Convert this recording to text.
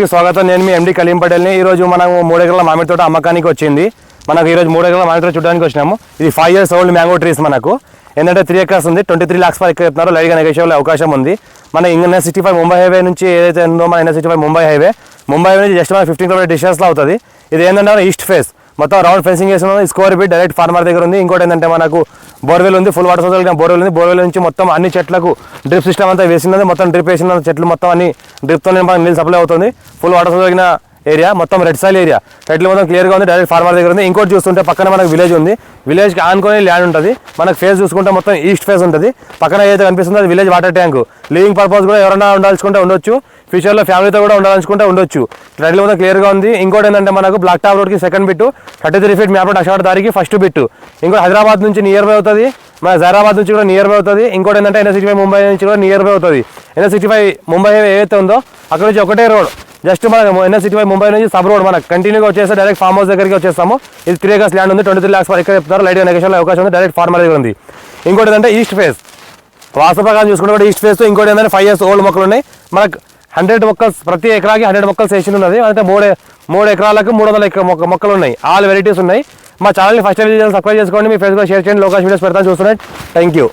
స్వాగతం. నేను మీ ఎండి కలీం పటేల్ని. ఈరోజు మనం 3 ఎకరాల మామిడి తోట అమ్మకానికి వచ్చింది. మనకు ఈరోజు 3 ఎకరాల మామిడి తోట చూడడానికి వచ్చినాము. ఇది 5 years old మ్యాంగో ట్రీస్. మనకు ఏంటంటే 3 acres ఉంది. 23 lakhs వరకు చెప్తున్నారు. లైట్గా నెగోషియబుల్ అవకాశం ఉంది. మన NH65 ముంబై హైవే నుంచి ఏదైతే ఉందో మన NH65 ముంబై హైవే నుంచి జస్ట్ మన 15 km డిస్టెన్స్లో అవుతుంది. ఇది ఏంటంటే ఈస్ట్ ఫేస్ మొత్తం రౌండ్ ఫెన్సింగ్ వేస్తున్నాం. స్కోర్ బిట్ డైరెక్ట్ ఫార్మర్ దగ్గర ఉంది. ఇంకోటి ఏంటంటే మనకు బోర్వెల్ ఉంది. ఫుల్ వాటర్ సోర్స్ బోర్వెల్ ఉంది. బోర్వెల్ నుంచి మొత్తం అన్ని చెట్లకు డ్రిప్ సిస్టమ్ అంతా వేసినది. మొత్తం డ్రిప్ వేసిన చెట్లు మొత్తం అన్ని డ్రిప్తో మనకు నీళ్ళు సప్లై అవుతుంది. ఫుల్ వాటర్ సోర్స్ ఏరియా మొత్తం రెడ్ సాయిల్ ఏరియా. టైటిల్ మొత్తం క్లియర్గా ఉంది. డైరెక్ట్ ఫార్మర్ దగ్గర ఉంది. ఇంకోటి చూస్తుంటే పక్కన మనకు విలేజ్ ఉంది. విలేజ్కి ఆనుకొని ల్యాండ్ ఉంటుంది. మనకు ఫేస్ చూసుకుంటే మొత్తం ఈస్ట్ ఫేస్ ఉంటుంది. పక్కన ఏదైతే కనిపిస్తుందో అది village water tank. Living purpose కూడా ఎవరైనా ఉండాల్సుకుంటే ఉండొచ్చు. ఫ్యూచర్లో ఫ్యామిలీతో కూడా ఉండాలనుకుంటే ఉండొచ్చు. టైటిల్ మొత్తం క్లియర్గా ఉంది. ఇంకోటి ఏంటంటే మనకు బ్లాక్ టాప్ రోడ్కి second bit, 33 feet map road అషాడ్ దారికి ఫస్ట్ బిట్. ఇంకోటి హైదరాబాద్ నుంచి నియర్ బై అవుతుంది. మన జైరాబాద్ నుంచి కూడా నియర్ బై అవుతుంది. ఇంకోటి ఏంటంటే NH65 ముంబై నుంచి కూడా నియర్ బై అవుతుంది. NH65 ముంబై ఏదైతే ఉందో అక్కడ నుంచి ఒకటే రోడ్. జస్ట్ మన NH65 ముంబై నుంచి సబ్ రోడ్ మనకు కంటిన్యూగా వచ్చేస్తే డైరెక్ట్ ఫామ్ హౌస్ దగ్గరికి వచ్చేస్తాము. ఇది 3 acres ల్యాండ్ ఉంది. 23 lakhs వరకు చెప్తున్నారు. లైట్గా నెగోషియబుల్ అవకాశం ఉంది. డైరెక్ట్ ఫార్మర్ దగ్గర ఉంది. ఇంకోటి ఏంటంటే ఈస్ట్ ఫేస్ వాస్తు ప్రకారం చూసుకుంటే కూడా ఈస్ట్ ఫేస్. ఇంకోటి ఏంటంటే 5 years old మొక్కలు ఉన్నాయి. మనకు 100 మొక్కలు ప్రతి ఎకరాకి 100 మొక్కలు వేసి ఉన్నది. అంటే 3 ఎకరాలకు 300 మొక్కలు ఉన్నాయి. ఆల్ వెరైటీస్ ఉన్నాయి. మా ఛానల్ని ఫస్ట్ టైం సబ్స్క్రైబ్ చేసుకోండి. మీ ఫ్రెండ్స్ కూడా షేర్ చేయండి. లోకేష్ వీడియోస్ పెడతాను చూస్తున్నాయి. Thank you.